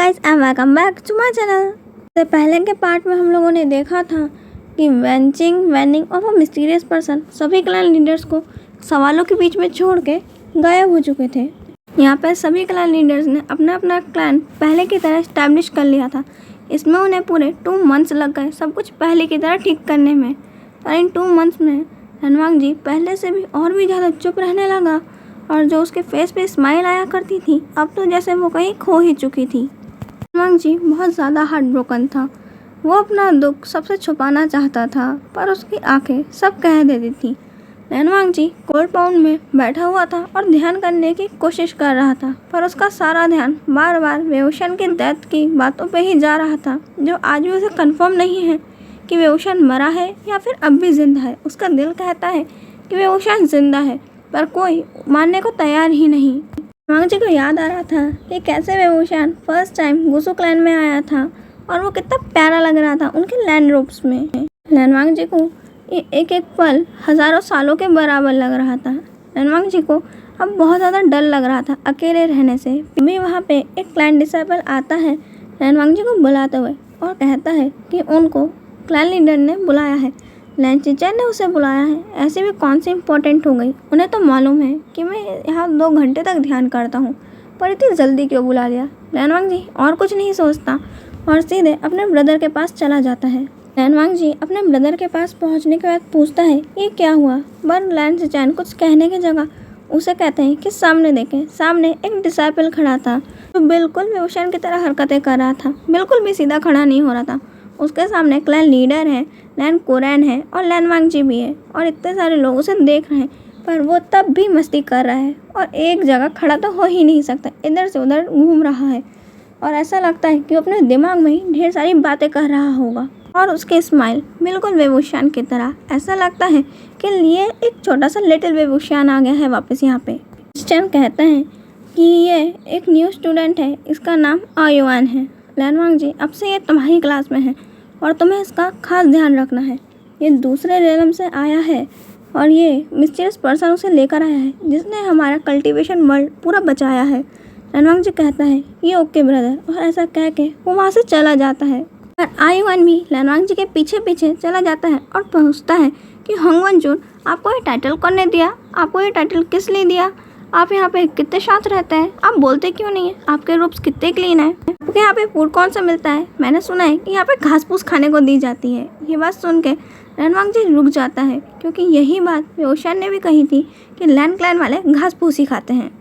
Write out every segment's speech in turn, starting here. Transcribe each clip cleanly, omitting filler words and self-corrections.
Guys and welcome back to my channel. तो पहले के पार्ट में हम लोगों ने देखा था कि वेनिंग और वो मिस्टीरियस पर्सन सभी क्लैन लीडर्स को सवालों के बीच में छोड़ के गायब हो चुके थे। यहाँ पर सभी क्लैन लीडर्स ने अपना अपना क्लैन पहले की तरह इस्टेब्लिश कर लिया था। इसमें उन्हें पूरे 2 मंथ्स लग गए सब कुछ पहले की तरह ठीक करने में। और इन 2 मंथ्स में रनवांग जी पहले से भी और भी ज़्यादा चुप रहने लगा और जो उसके फेस पे स्माइल आया करती थी अब तो जैसे वो कहीं खो ही चुकी थी। रनवांग जी बहुत ज़्यादा हार्ट ब्रोकन था। वो अपना दुख सबसे छुपाना चाहता था पर उसकी आंखें सब कह देती थी। रनवांग जी कोल्ड पाउंड में बैठा हुआ था और ध्यान करने की कोशिश कर रहा था पर उसका सारा ध्यान बार बार वेओशन के डेथ की बातों पे ही जा रहा था, जो आज भी उसे कंफर्म नहीं है कि वेओशन मरा है या फिर अब भी जिंदा है। उसका दिल कहता है कि वेओशन जिंदा है पर कोई मानने को तैयार ही नहीं। रनवांग जी को याद आ रहा था कि कैसे वेओशन फर्स्ट टाइम गुसु क्लैन में आया था और वो कितना प्यारा लग रहा था उनके लैंड रोब्स में। रनवांग जी को एक एक पल हज़ारों सालों के बराबर लग रहा था। रनवांग जी को अब बहुत ज़्यादा डर लग रहा था अकेले रहने से। भी वहाँ पे एक क्लैन डिसेबल आता है रनवांग जी को बुलाते हुए और कहता है कि उनको क्लैन लीडर ने बुलाया है, लैंड टीचर ने उसे बुलाया है। ऐसे भी कौन सी इम्पोर्टेंट हो गई, उन्हें तो मालूम है कि मैं यहाँ 2 घंटे तक ध्यान करता हूँ पर इतनी जल्दी क्यों बुला लिया। रनवांग जी और कुछ नहीं सोचता और सीधे अपने ब्रदर के पास चला जाता है। रनवांग जी अपने ब्रदर के पास पहुंचने के बाद पूछता है ये क्या हुआ, पर लैंड टीचर कुछ कहने की जगह उसे कहते हैं कि सामने देखें। सामने एक डिसाइपल खड़ा था जो बिल्कुल वेओशन की तरह हरकतें कर रहा था, बिल्कुल भी सीधा खड़ा नहीं हो रहा था। उसके सामने क्लैन लीडर है, लैंड कोरैन है और रनवांग जी भी है और इतने सारे लोग उसे देख रहे हैं पर वो तब भी मस्ती कर रहा है और एक जगह खड़ा तो हो ही नहीं सकता, इधर से उधर घूम रहा है और ऐसा लगता है कि वो अपने दिमाग में ही ढेर सारी बातें कर रहा होगा। और उसके स्माइल बिल्कुल वेवोशान की तरह, ऐसा लगता है कि ये एक छोटा सा लिटिल वेवोशान आ गया है वापस यहाँ पे। क्रिश्चियन कहते हैं कि ये एक न्यू स्टूडेंट है, इसका नाम आयुआन है। रनवांग जी अब से ये तुम्हारी क्लास में है और तुम्हें इसका खास ध्यान रखना है। ये दूसरे रेलम से आया है और ये मिस्टीरियस पर्सन उसे लेकर आया है जिसने हमारा कल्टीवेशन वर्ल्ड पूरा बचाया है। रनवांग जी कहता है ये ओके ब्रदर और ऐसा कह के वो वहाँ से चला जाता है। पर आयुआन भी रनवांग जी के पीछे पीछे चला जाता है और पूछता है कि होंगवन आपको ये टाइटल कौन ने दिया, आपको ये टाइटल किस लिए दिया, आप यहाँ पे कितने साथ रहते हैं, आप बोलते क्यों नहीं है, आपके रूप्स कितने क्लीन है, आपके यहाँ पे फूड कौन सा मिलता है, मैंने सुना है कि यहाँ पे घास फूस खाने को दी जाती है। ये बात सुन के रनवांग जी रुक जाता है क्योंकि यही बात वेओशन ने भी कही थी कि लैंड क्लैन वाले घास फूस ही खाते हैं।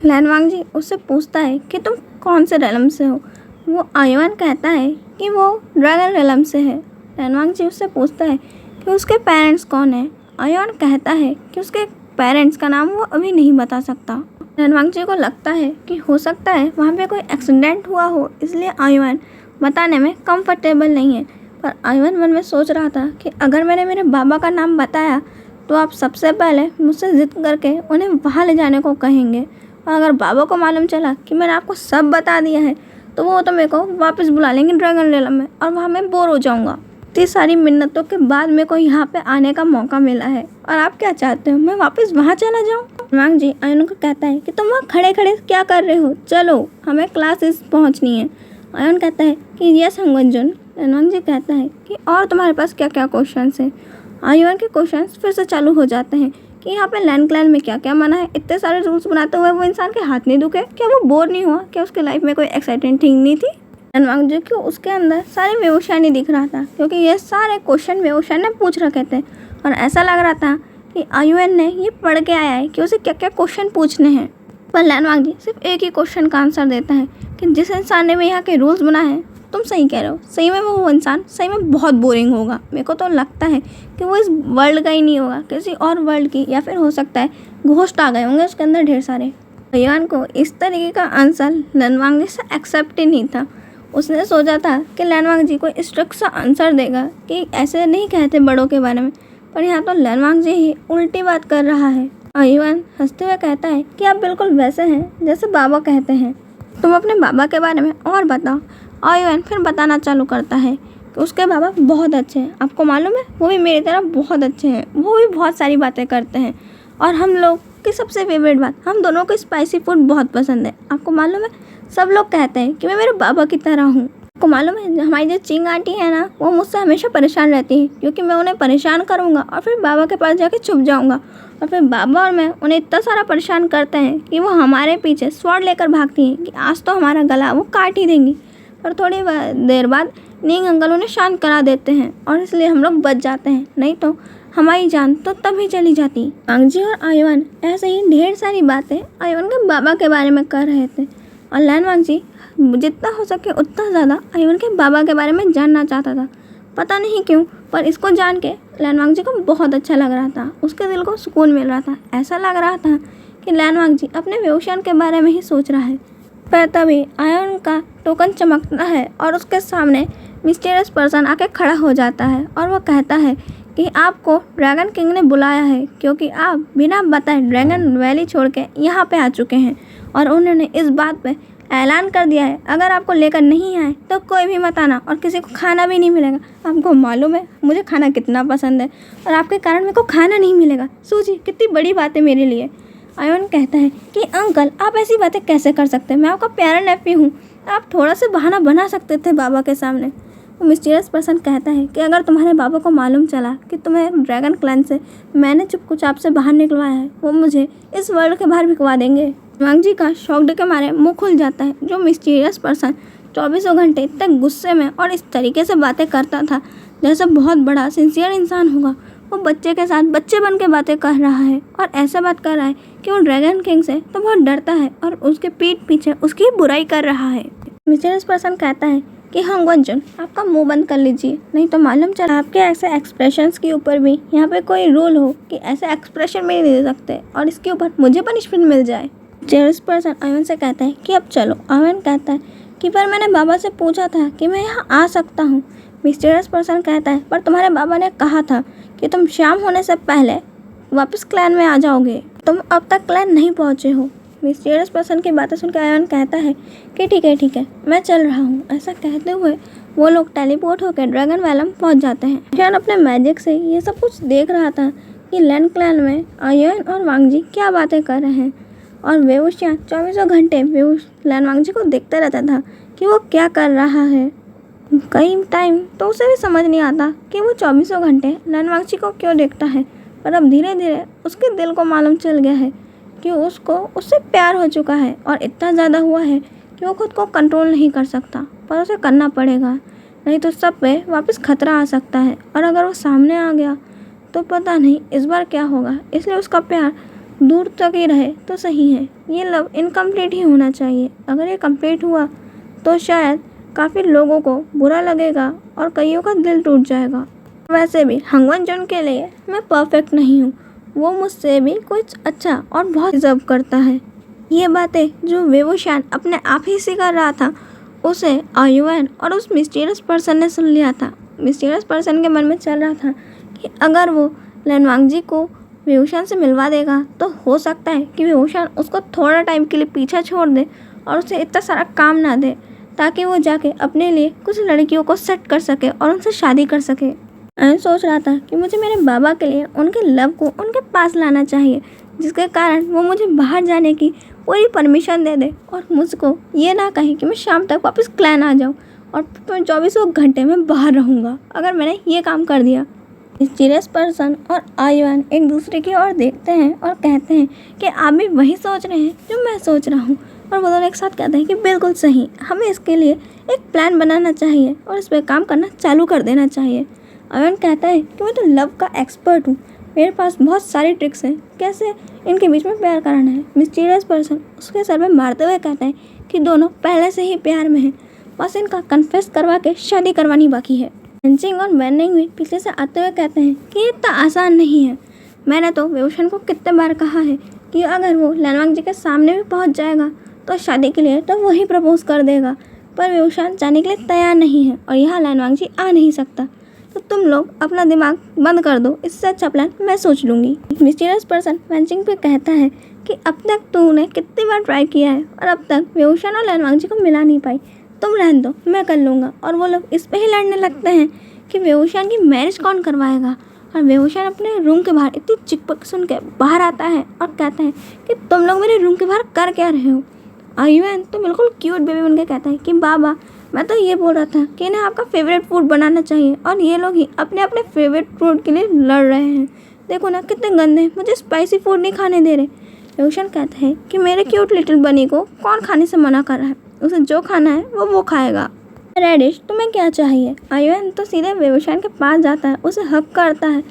रनवांग जी उससे पूछता है कि तुम कौन से रेलम से हो। वो आयुआन कहता है कि वो ड्रैगन रेलम से है। रनवांग जी उससे पूछता है कि उसके पेरेंट्स कौन है। आयुआन कहता है कि उसके पेरेंट्स का नाम वो अभी नहीं बता सकता। रनवांग जी को लगता है कि हो सकता है वहाँ पे कोई एक्सीडेंट हुआ हो, इसलिए आयुआन बताने में कंफर्टेबल नहीं है। पर आयुआन मन में सोच रहा था कि अगर मैंने मेरे बाबा का नाम बताया तो आप सबसे पहले मुझसे जिद करके उन्हें वहाँ ले जाने को कहेंगे और अगर बाबा को मालूम चला कि मैंने आपको सब बता दिया है तो वो तो मेरे को वापस बुला लेंगे ड्रैगन रेलम में और वहाँ मैं बोर हो जाऊँगा। इतनी सारी मिन्नतों के बाद मेरे को यहाँ पे आने का मौका मिला है और आप क्या चाहते हो मैं वापस वहाँ चला जाऊँ। रनवांग जी आयुआन को कहता है कि तुम वहाँ खड़े खड़े क्या कर रहे हो, चलो हमें क्लासेस पहुँचनी है। आयुआन कहता है कि यस होंगवन। रनवांग जी कहता है कि और तुम्हारे पास क्या क्या क्वेश्चन है। आयुआन के क्वेश्चन फिर से चालू हो जाते हैं कि यहाँ पे लैंड क्लैन में क्या क्या मना है। इतने सारे रूल्स बनाते हुए वो इंसान के हाथ नहीं दुखे, क्या वो बोर नहीं हुआ, क्या उसके लाइफ में कोई एक्साइटिंग थिंग नहीं थी। रनवांग जी को उसके अंदर सारे वेओशन ही दिख रहा था क्योंकि ये सारे क्वेश्चन वेओशन ने पूछ रखे थे और ऐसा लग रहा था कि आयुआन ने ये पढ़ के आया है कि उसे क्या क्या क्वेश्चन पूछने हैं। पर रनवांग जी सिर्फ एक ही क्वेश्चन का आंसर देता है कि जिस इंसान ने भी यहाँ के रूल्स बनाए हैं तुम सही कह रहे हो, सही में वो इंसान सही में बहुत बोरिंग होगा। मेरे को तो लगता है कि वो इस वर्ल्ड का ही नहीं होगा, किसी और वर्ल्ड की, या फिर हो सकता है घोस्ट आ गए होंगे उसके अंदर ढेर सारे। आयुआन को इस तरीके का आंसर रनवांग जी से एक्सेप्ट ही नहीं था। उसने सोचा था कि रनवांग जी को स्ट्रिक्ट सा आंसर देगा कि ऐसे नहीं कहते बड़ों के बारे में, पर यहाँ तो रनवांग जी ही उल्टी बात कर रहा है। आयुआन हंसते हुए कहता है कि आप बिल्कुल वैसे हैं जैसे बाबा कहते हैं, तुम अपने बाबा के बारे में और बताओ। आयुआन फिर बताना चालू करता है कि उसके बाबा बहुत अच्छे हैं, आपको मालूम है वो भी मेरी तरह बहुत अच्छे हैं, वो भी बहुत सारी बातें करते हैं और हम लोग की सबसे फेवरेट बात, हम दोनों को स्पाइसी फूड बहुत पसंद है। आपको मालूम है सब लोग कहते हैं कि मैं मेरे बाबा की तरह हूँ। आपको मालूम है हमारी जो चिंग आंटी है ना, वो मुझसे हमेशा परेशान रहती है क्योंकि मैं उन्हें परेशान करूँगा और फिर बाबा के पास जाके छुप जाऊँगा और फिर बाबा और मैं उन्हें इतना सारा परेशान करते हैं कि वो हमारे पीछे स्वॉर्ड लेकर भागती हैं कि आज तो हमारा गला वो काट ही देंगी। पर थोड़ी देर बाद नींग अंकल उन्हें शांत करा देते हैं और इसलिए हम लोग बच जाते हैं, नहीं तो हमारी जान तो तभी चली जाती। वांगजी और आयुन ऐसे ही ढेर सारी बातें आयुन के बाबा के बारे में कर रहे थे और लैन वांगजी जितना हो सके उतना ज़्यादा आयुन के बाबा के बारे में जानना चाहता था। पता नहीं क्यों, पर इसको जान के लैन वांगजी को बहुत अच्छा लग रहा था। उसके दिल को सुकून मिल रहा था। ऐसा लग रहा था कि लैन वांगजी अपने वेवशान के बारे में ही सोच रहा है। पर तभी आयुन का टोकन चमकता है और उसके सामने मिस्टीरियस पर्सन आके खड़ा हो जाता है और वो कहता है कि आपको ड्रैगन किंग ने बुलाया है क्योंकि आप बिना बताए ड्रैगन वैली छोड़ के यहाँ पे आ चुके हैं और उन्होंने इस बात पे ऐलान कर दिया है अगर आपको लेकर नहीं आए तो कोई भी मत आना और किसी को खाना भी नहीं मिलेगा। आपको मालूम है मुझे खाना कितना पसंद है और आपके कारण मेरे को खाना नहीं मिलेगा। सोचिए कितनी बड़ी बात है मेरे लिए। आयुन कहता है कि अंकल आप ऐसी बातें कैसे कर सकते हैं, मैं आपका प्यारा नेफ्यू हूँ, आप थोड़ा सा बहाना बना सकते थे बाबा के सामने। वो मिस्टीरियस पर्सन कहता है कि अगर तुम्हारे बाबा को मालूम चला कि तुम्हें ड्रैगन क्लैन से मैंने चुपचाप से बाहर निकलवाया है, वो मुझे इस वर्ल्ड के बाहर भिजवा देंगे। वांगजी का शॉक्ड के मारे मुंह खुल जाता है। जो मिस्टीरियस पर्सन 24 घंटे तक गुस्से में और इस तरीके से बातें करता था जैसे बहुत बड़ा सिंसियर इंसान होगा, वो बच्चे के साथ बच्चे बन के बातें कर रहा है और ऐसा बात कर रहा है कि वो ड्रैगन किंग से तो बहुत डरता है और उसके पीठ पीछे उसकी बुराई कर रहा है। मिस्टीरियस पर्सन कहता है कि हंगवनजुन आपका मुंह बंद कर लीजिए, नहीं तो मालूम चला आपके ऐसे एक्सप्रेशंस के ऊपर भी यहाँ पे कोई रूल हो कि ऐसे एक्सप्रेशन भी नहीं दे सकते और इसके ऊपर मुझे पनिशमेंट मिल जाए। मिस्टीरियस पर्सन आयुन से कहता है कि अब चलो। आयुन कहता है कि पर मैंने बाबा से पूछा था कि मैं यहाँ आ सकता हूँ। मिस्टीरियस पर्सन कहता है पर तुम्हारे बाबा ने कहा था कि तुम शाम होने से पहले वापस क्लैन में आ जाओगे, तुम अब तक क्लैन नहीं पहुँचे हो। मिस्टीरियस पर्सन की बातें सुनकर आयुन कहता है कि ठीक है मैं चल रहा हूँ। ऐसा कहते हुए वो लोग टेलीपोर्ट होकर ड्रैगन वैलम पहुँच जाते हैं। आयुन अपने मैजिक से ये सब कुछ देख रहा था कि लैन क्लैन में आयुन और वांगजी क्या बातें कर रहे हैं और वेवुशियान 24 घंटे लैन वांगजी को देखता रहता था कि वो क्या कर रहा है। कई टाइम तो उसे भी समझ नहीं आता कि वो 24 घंटे लैन वांगजी को क्यों देखता है, पर अब धीरे धीरे उसके दिल को मालूम चल गया है कि उसको उससे प्यार हो चुका है और इतना ज़्यादा हुआ है कि वो खुद को कंट्रोल नहीं कर सकता, पर उसे करना पड़ेगा, नहीं तो सब पे वापस खतरा आ सकता है और अगर वो सामने आ गया तो पता नहीं इस बार क्या होगा। इसलिए उसका प्यार दूर तक ही रहे तो सही है। ये लव इनकम्प्लीट ही होना चाहिए। अगर ये कंप्लीट हुआ तो शायद काफ़ी लोगों को बुरा लगेगा और कईयों का दिल टूट जाएगा। वैसे भी हंगवनजुन के लिए मैं परफेक्ट नहीं हूँ, वो मुझसे भी कुछ अच्छा और बहुत डिजर्व करता है। ये बातें जो वेवुशियान अपने आप ही से कर रहा था उसे आयुन और उस मिस्टीरियस पर्सन ने सुन लिया था। मिस्टीरियस पर्सन के मन में चल रहा था कि अगर वो लैन वांगजी को वेवुशियान से मिलवा देगा तो हो सकता है कि वेवुशियान उसको थोड़ा टाइम के लिए पीछा छोड़ दे और उसे इतना सारा काम ना दे ताकि वो जाके अपने लिए कुछ लड़कियों को सेट कर सके और उनसे शादी कर सके। मैं सोच रहा था कि मुझे मेरे बाबा के लिए उनके लव को उनके पास लाना चाहिए, जिसके कारण वो मुझे बाहर जाने की पूरी परमिशन दे दे और मुझको ये ना कहे कि मैं शाम तक वापस क्लैन आ जाऊँ और 24 घंटे में बाहर रहूँगा अगर मैंने ये काम कर दिया। मिस्टीरियस पर्सन और आयुन एक दूसरे की ओर देखते हैं और कहते हैं कि आप भी वही सोच रहे हैं जो मैं सोच रहा हूँ, और वो दोनों एक साथ कहते हैं कि बिल्कुल सही, हमें इसके लिए एक प्लान बनाना चाहिए और इस पर काम करना चालू कर देना चाहिए। आयुन कहता है कि मैं तो लव का एक्सपर्ट हूँ, मेरे पास बहुत सारी ट्रिक्स हैं कैसे इनके बीच में प्यार कराना है। मिस्टीरियस पर्सन उसके सर में मारते हुए कहता है कि दोनों पहले से ही प्यार में हैं, बस इनका कन्फेस करवा के शादी करवानी बाकी है। वेंचिंग और वैनिंग भी पीछे से आते हुए कहते हैं कि ये इतना आसान नहीं है। मैंने तो वेवुशियान को कितने बार कहा है कि अगर वो लैन वांगजी के सामने भी पहुँच जाएगा तो शादी के लिए तो वही प्रपोज कर देगा, पर वेवुशियान जाने के लिए तैयार नहीं है और यहाँ लैन वांगजी आ नहीं सकता। तो तुम लोग अपना दिमाग बंद कर दो, इससे अच्छा प्लान मैं सोच लूँगी। मिस्टीरियस पर्सन वेंचिंग पे कहता है कि अब तक तूने कितनी बार ट्राई किया है और अब तक वेवुशियान और लैन वांगजी को मिला नहीं पाई, तुम रहने दो, मैं कर लूँगा। और वो लोग इस पे ही लड़ने लगते हैं कि वेवुशियान की मैरिज कौन करवाएगा। और वेवुशियान अपने रूम के बाहर इतनी चिकपक सुन के बाहर आता है और कहता है कि तुम लोग मेरे रूम के बाहर कर क्या रहे हो। आयुन तो बिल्कुल क्यूट बेबी बनके कहता है कि बाबा मैं तो ये बोल रहा था कि इन्हें आपका फेवरेट फूड बनाना चाहिए और ये लोग ही अपने अपने फेवरेट फूड के लिए लड़ रहे हैं। देखो ना कितने गंदे हैं, मुझे स्पाइसी फूड नहीं खाने दे रहे। रोशन कहता है कि मेरे क्यूट लिटिल बनी को कौन खाने से मना कर रहा है, उसे जो खाना है वो खाएगा। रेडिश तुम्हें क्या चाहिए? आयुन तो सीधे वेवशान के पास जाता है, उसे हक करता है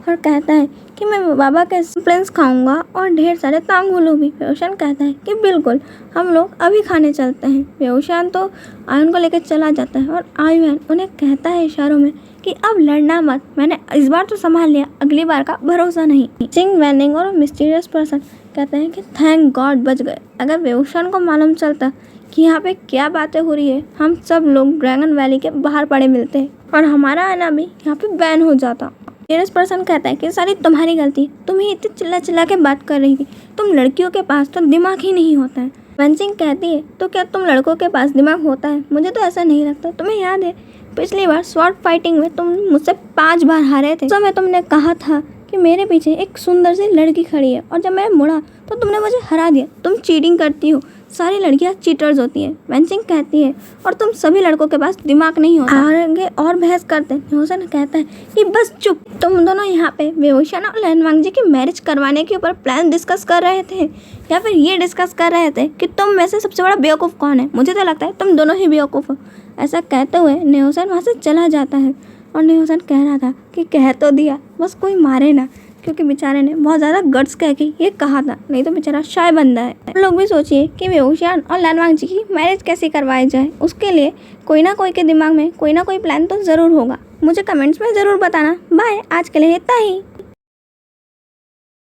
और कहता है कि मैं बाबा के प्लेन्स खाऊंगा और ढेर सारे तांगुलू भी। वेवशान कहता है कि बिल्कुल हम लोग अभी खाने चलते हैं। वेवशान तो आयुन को लेकर चला जाता है और आयुन उन्हें कहता है इशारों में कि अब लड़ना मत, मैंने इस बार तो संभाल लिया, अगली बार का भरोसा नहीं। चिंग वैनिंग और मिस्टीरियस पर्सन कहते हैं कि थैंक गॉड बच गए। अगर वेवशान को मालूम चलता कि यहाँ पे क्या बातें हो रही है, हम सब लोग ड्रैगन वैली के बाहर पड़े मिलते और हमारा आना भी यहाँ पे बैन हो जाता। सीरियस पर्सन कहता है कि सारी तुम्हारी गलती, तुम ही इतनी चिल्ला चिल्ला के बात कर रही थी, तुम लड़कियों के पास तो दिमाग ही नहीं होता है। वेंचिंग कहती है तो क्या तुम लड़कों के पास दिमाग होता है? मुझे तो ऐसा नहीं लगता। तुम्हें याद है पिछली बार स्वॉर्ड फाइटिंग में तुम मुझसे 5 बार हारे थे, तो मैं तुमने कहा था कि मेरे पीछे एक सुंदर सी लड़की खड़ी है और जब मैं मुड़ा तो तुमने मुझे हरा दिया। तुम चीटिंग करती हो, सारी लड़कियां चीटर्स होती हैं। वेंचिंग कहती है और तुम सभी लड़कों के पास दिमाग नहीं होता। आगे और बहस करते हैं। रोशन कहता है कि बस चुप, तुम दोनों यहाँ पे वेवशान और लैनवांग जी की मैरिज करवाने के ऊपर प्लान डिस्कस कर रहे थे या फिर ये डिस्कस कर रहे थे कि तुम में से सबसे बड़ा बेवकूफ़ कौन है? मुझे तो लगता है तुम दोनों ही बेवकूफ़ हो। ऐसा कहते हुए नेहोसन वहाँ से चला जाता है और नेहोसन कह रहा था कि कह तो दिया, बस कोई मारे ना, क्योंकि बेचारे ने बहुत ज़्यादा गट्स कह के ये कहा था, नहीं तो बेचारा शाय बंदा है। आप लोग भी सोचिए कि वेवशान और लैनवांग जी की मैरिज कैसे करवाई जाए, उसके लिए कोई ना कोई के दिमाग में कोई ना कोई प्लान तो ज़रूर होगा। मुझे कमेंट्स में ज़रूर बताना। बाय, आज के लिए इतना ही।